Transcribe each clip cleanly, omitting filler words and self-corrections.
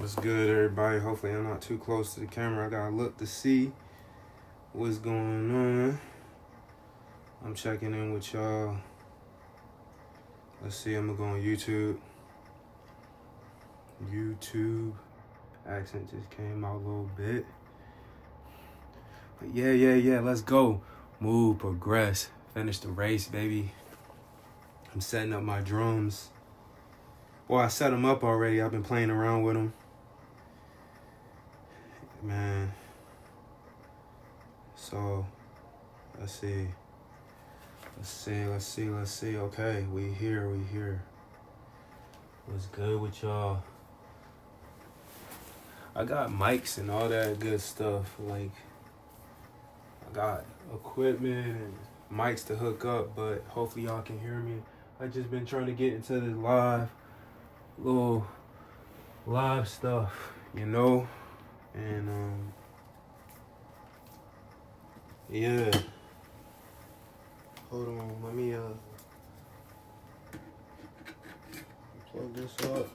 What's good, everybody? Hopefully I'm not too close to the camera. I gotta look to see what's going on. I'm checking in with y'all. Let's see, I'm gonna go on YouTube. Accent just came out a little bit. But yeah, let's go. MoveProgress. Finish the race, baby. I'm setting up my drums. Well, I set them up already. I've been playing around with them. Man. So, let's see. Okay, we here. What's good with y'all? I got mics and all that good stuff. Like, I got equipment and mics to hook up, but hopefully y'all can hear me. I just been trying to get into this live stuff, you know? And, yeah. Hold on, let me, plug this up.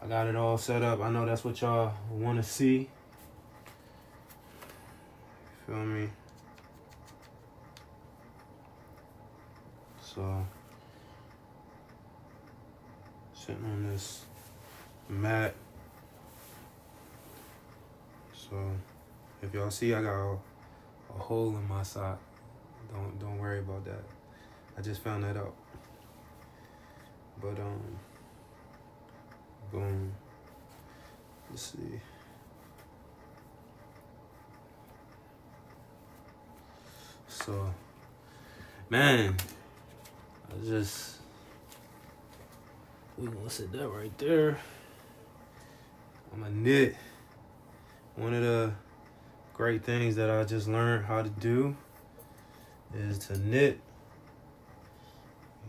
I got it all set up. I know that's what y'all want to see. Feel me? So, sitting on this mat. So, if y'all see, I got a hole in my sock. Don't worry about that. I just found that out. But boom. Let's see. So, man, we gonna sit that right there. I'm a knit. One of the great things that I just learned how to do is to knit.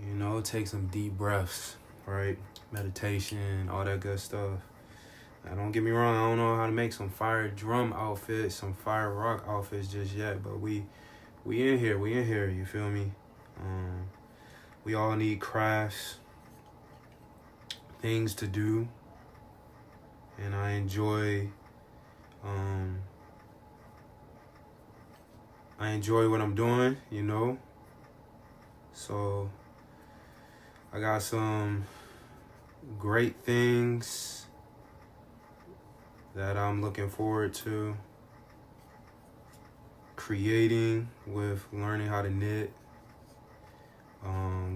You know, take some deep breaths, right? Meditation, all that good stuff. Now, don't get me wrong, I don't know how to make some fire drum outfits, some fire rock outfits just yet, but we in here, you feel me? We all need crafts, things to do, and I enjoy what I'm doing, you know? So, I got some great things that I'm looking forward to creating with learning how to knit.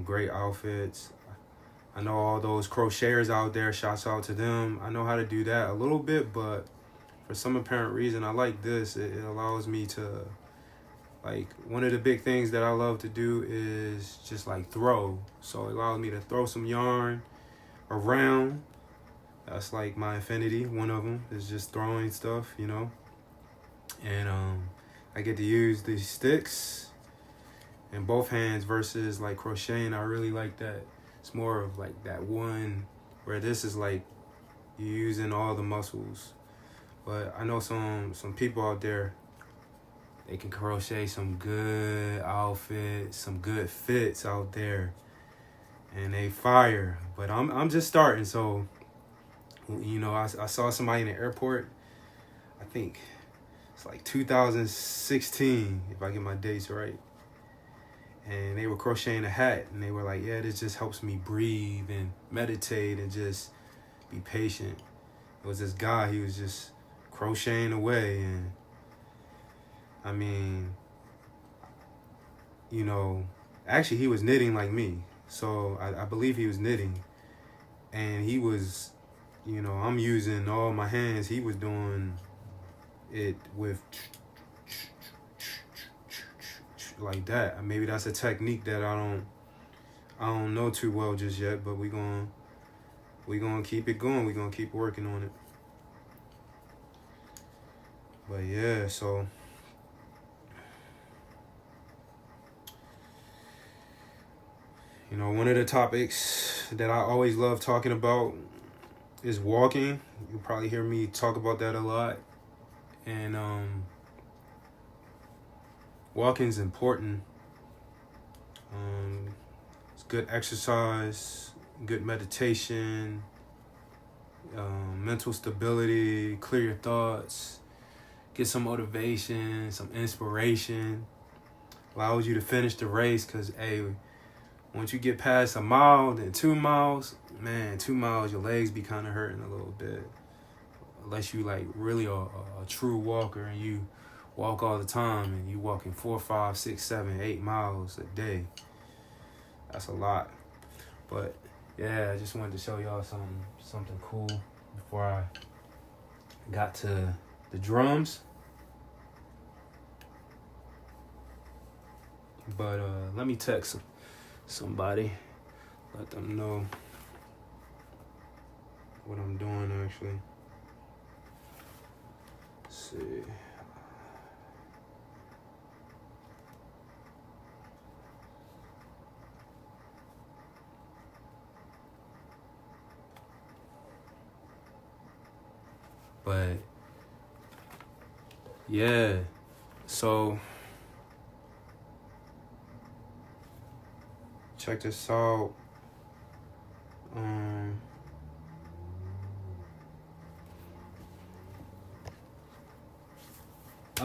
Great outfits. I know all those crocheters out there, shouts out to them. I know how to do that a little bit, but for some apparent reason, I like this. It allows me to, like, one of the big things that I love to do is just like throw. So it allows me to throw some yarn around. That's like my affinity. One of them is just throwing stuff, you know. And I get to use these sticks in both hands versus like crocheting. I really like that. It's more of like that one where this is like you're using all the muscles. But I know some people out there, they can crochet some good outfits, some good fits out there, and they fire. But I'm just starting, so you know, I saw somebody in the airport. I think it's like 2016, if I get my dates right. And they were crocheting a hat, and they were like, "Yeah, this just helps me breathe and meditate and just be patient." It was this guy. He was just crocheting away, and I mean, you know, actually he was knitting like me. So I believe he was knitting. And he was, you know, I'm using all my hands. He was doing it with like that. Maybe that's a technique that I don't know too well just yet, but we gonna keep it going. We're gonna keep working on it. But yeah, so you know, one of the topics that I always love talking about is walking. You'll probably hear me talk about that a lot. And walking is important. good exercise, good meditation, mental stability, clear your thoughts, get some motivation, some inspiration, allows you to finish the race. Because, hey, once you get past a mile, then 2 miles, man, 2 miles, your legs be kind of hurting a little bit. Unless you like really a true walker and you walk all the time and you walking 4, 5, 6, 7, 8 miles a day. That's a lot. But yeah, I just wanted to show y'all something cool before I got to the drums. But let me text somebody, let them know what I'm doing actually. Let's see. But yeah, so check this out. I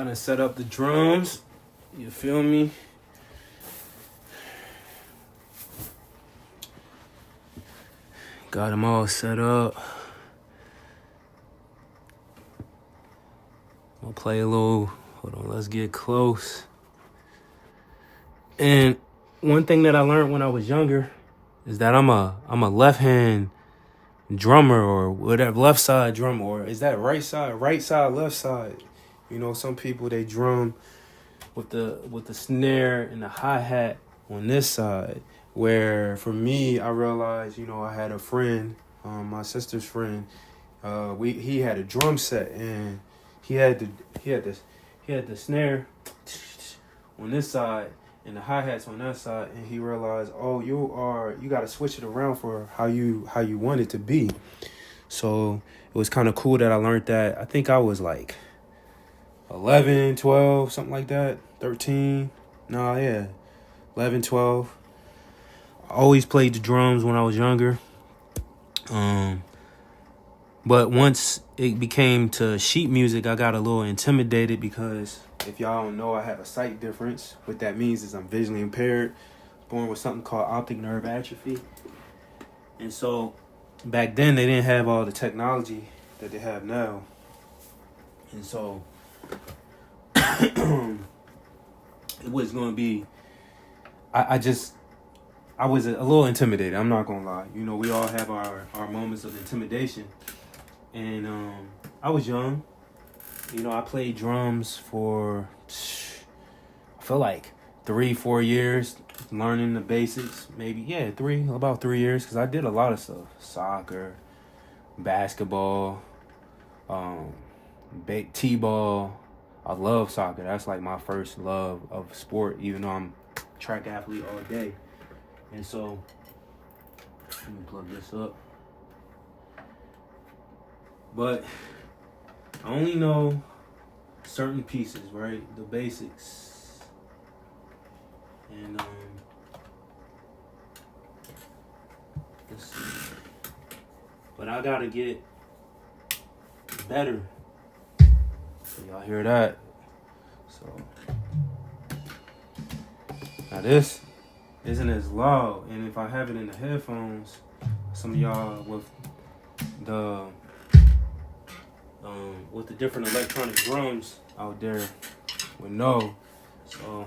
done set up the drums. You feel me? Got them all set up. We'll play a little. Hold on, let's get close. And one thing that I learned when I was younger is that I'm a left hand drummer, or whatever, left side drummer, or is that right side, left side? You know, some people they drum with the snare and the hi-hat on this side. Where for me, I realized, I had a friend, my sister's friend, he had a drum set and he had the snare on this side and the hi-hats on that side, and he realized, oh, you got to switch it around for how you want it to be. So it was kind of cool that I learned that. I think I was like 11, 12, something like that, 13. 11, 12. I always played the drums when I was younger. But once it became to sheet music, I got a little intimidated because if y'all don't know, I have a sight difference. What that means is I'm visually impaired, born with something called optic nerve atrophy. And so back then they didn't have all the technology that they have now. And so it was going to be, I was a little intimidated. I'm not going to lie. We all have our moments of intimidation. And I was young. I played drums for, I feel like 3-4 years, learning the basics. Maybe, about 3 years, because I did a lot of stuff. Soccer, basketball, t-ball. I love soccer. That's like my first love of sport, even though I'm a track athlete all day. And so, let me plug this up. But I only know certain pieces, right? The basics. And let's see. But I gotta get better. So y'all hear that? So now this isn't as loud, and if I have it in the headphones, some of y'all with the different electronic drums out there would know. So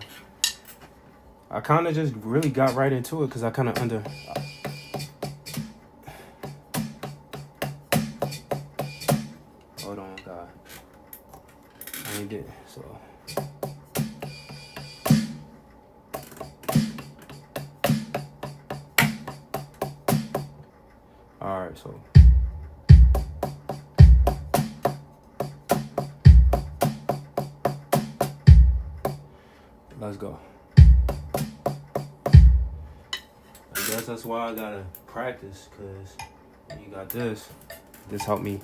I kind of just really got right into it because I kind of hold on, God, I ain't get so. All right, so. Let's go. I guess that's why I gotta practice, because when you got this helped me.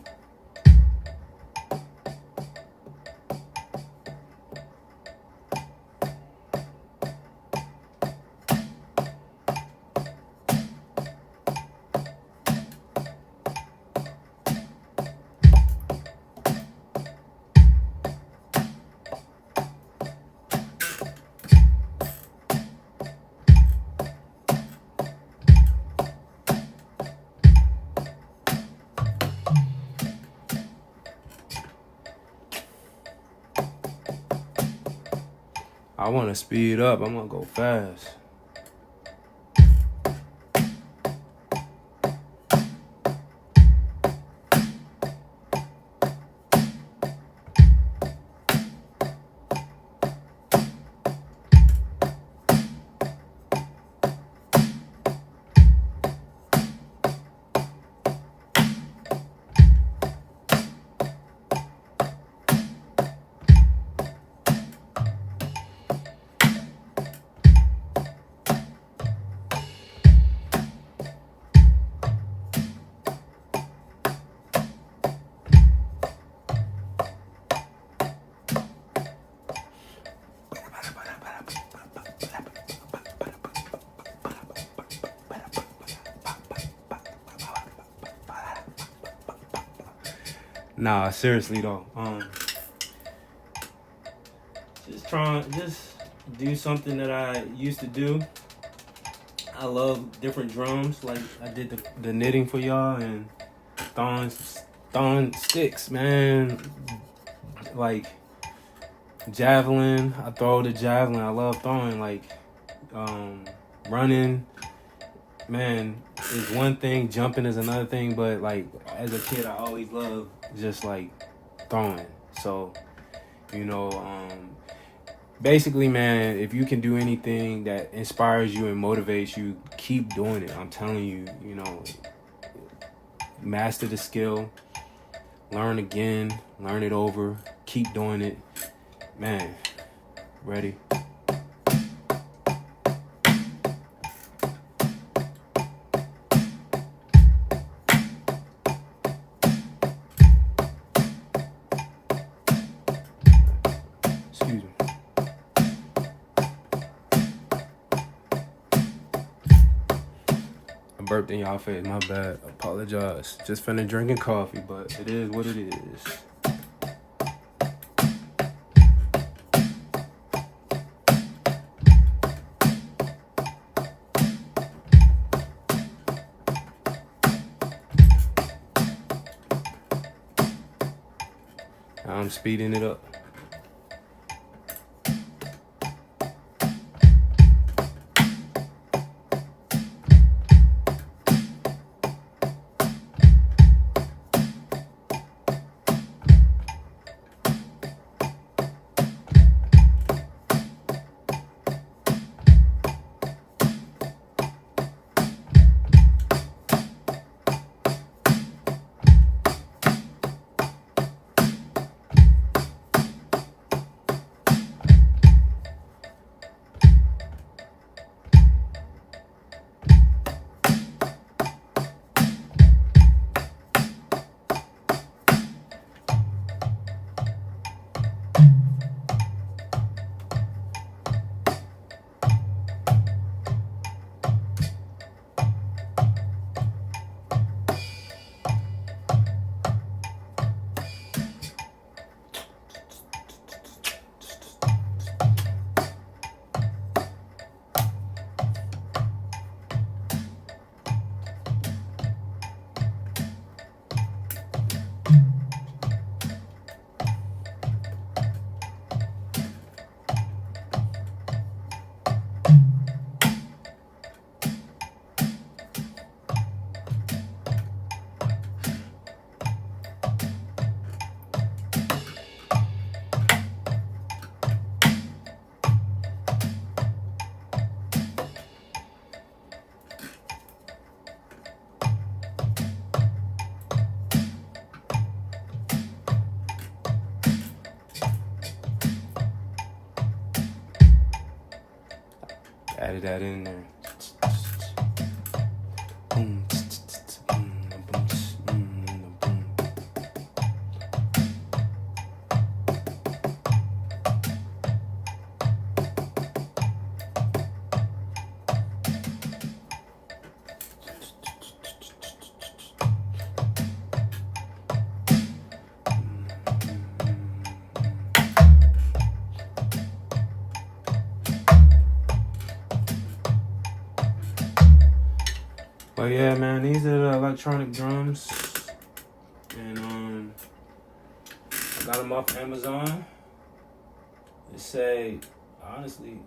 I want to speed up. I'm going to go fast. Nah, seriously though. Just do something that I used to do. I love different drums. Like I did the knitting for y'all and throwing sticks, man. Like javelin. I throw the javelin. I love throwing. Like running, man, is one thing. Jumping is another thing. But like as a kid, I always loved just like throwing. So, basically, man, if you can do anything that inspires you and motivates you, keep doing it. I'm telling you, master the skill, learn again, learn it over, keep doing it. Man, ready? Excuse me. I burped in y'all face, my bad. Apologize. Just finished drinking coffee, but it is what it is. I'm speeding it up. Added that in there. But yeah, man, these are the electronic drums, and I got them off Amazon. It say honestly,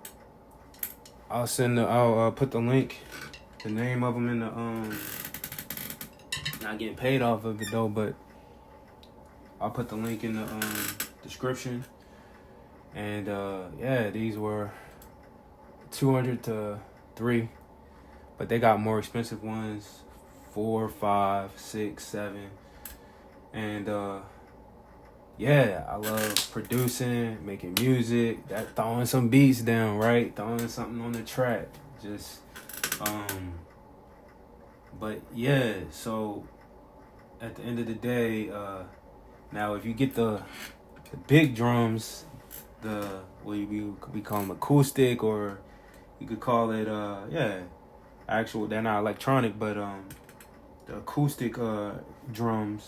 I'll put the link, the name of them in the not getting paid off of it though, but I'll put the link in the description. And yeah, these were 200 to 3, but they got more expensive ones, 4, 5, 6, 7, and yeah, I love producing, making music, that throwing some beats down, right? Throwing something on the track, just but yeah, so at the end of the day, now if you get the big drums, we call them acoustic, or you could call it actual, they're not electronic, but the acoustic drum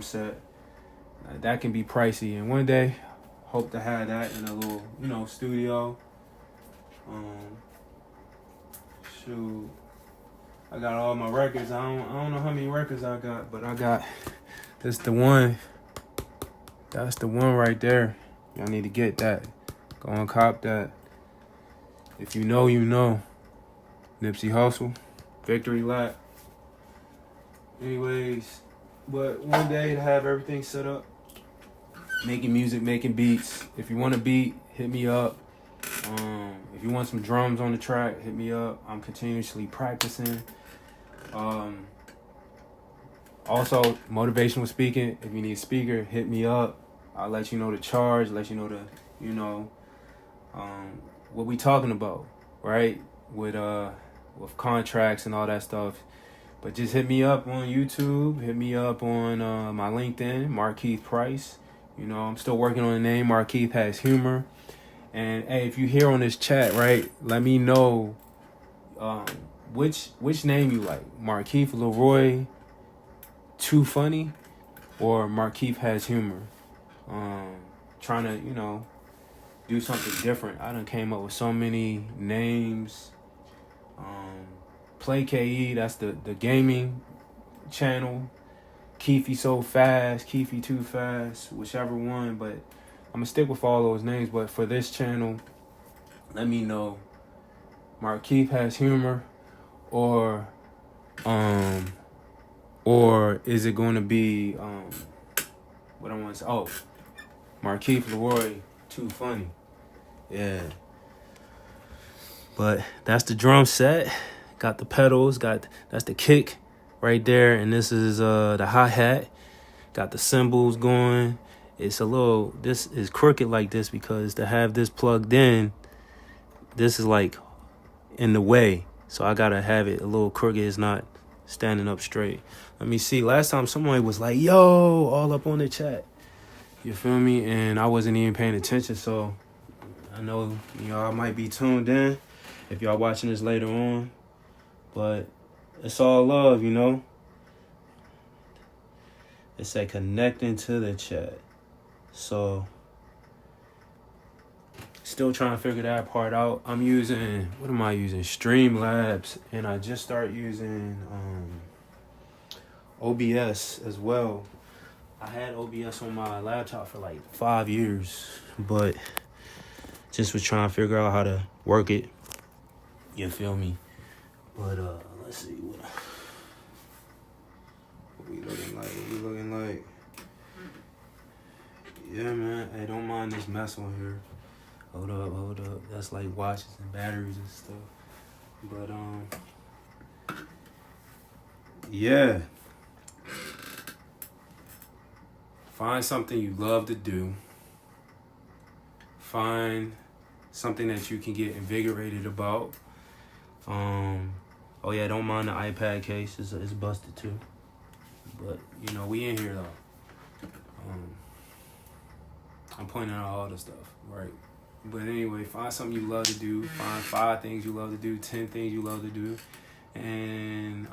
set, that can be pricey, and one day hope to have that in a little studio. Shoot, I got all my records. I don't know how many records I got, but I got this the one. That's the one right there. Y'all need to get that. Go and cop that. If you know, you know. Nipsey Hussle, Victory Lap. Anyways, but one day to have everything set up, making music, making beats. If you want a beat, hit me up. If you want some drums on the track, hit me up. I'm continuously practicing. Also, motivational speaking. If you need a speaker, hit me up. I'll let you know the charge, let you know what we talking about, right? With contracts and all that stuff. But just hit me up on YouTube, hit me up on my LinkedIn, Markeith Price. I'm still working on the name. Markeith has humor. And hey, if you hear on this chat, right, let me know which name you like. Markeith Leroy Too Funny, or Markeith Has Humor. Trying to, do something different. I done came up with so many names. Play KE, that's the gaming channel. Keefy So Fast, Keefy Too Fast, whichever one, but I'm gonna stick with all those names. But for this channel, let me know Markeith Has Humor, or is it going to be what I want to say? Oh, Markeith Leroy Too Funny. Yeah. But that's the drum set. Got the pedals. That's the kick right there, and this is the hi-hat. Got the cymbals going. This is crooked like this because to have this plugged in, this is like in the way. So I gotta have it a little crooked. It's not standing up straight. Let me see. Last time somebody was like, yo, all up on the chat. You feel me? And I wasn't even paying attention, so I know y'all might be tuned in if y'all watching this later on. But it's all love, It's like connecting to the chat. So still trying to figure that part out. I'm using, what am I using? Streamlabs, and I just started using OBS as well. I had OBS on my laptop for like 5 years, but just was trying to figure out how to work it. You feel me? But let's see what we looking like. Yeah, man. Hey, don't mind this mess on here. Hold up. That's like watches and batteries and stuff. But yeah. Find something you love to do. Find something that you can get invigorated about. Oh yeah, don't mind the iPad case. It's busted too. But we in here though. I'm pointing out all the stuff, right? But anyway, find something you love to do. Find 5 things you love to do, 10 things you love to do, and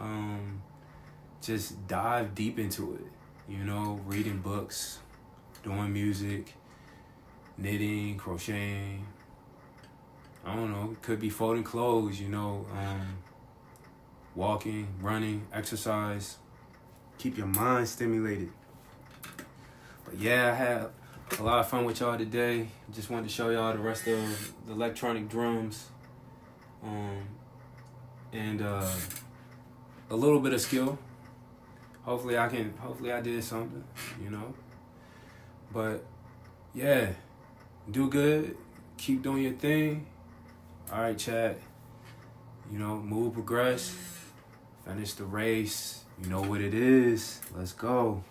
just dive deep into it. Reading books, doing music, knitting, crocheting. I don't know. It could be folding clothes. Walking, running, exercise. Keep your mind stimulated. But yeah, I have A lot of fun with y'all today. Just wanted to show y'all the rest of the electronic drums. And a little bit of skill. Hopefully I did something, you know. But yeah, do good. Keep doing your thing. All right, chat. You know, move, progress. Finish the race. You know what it is. Let's go.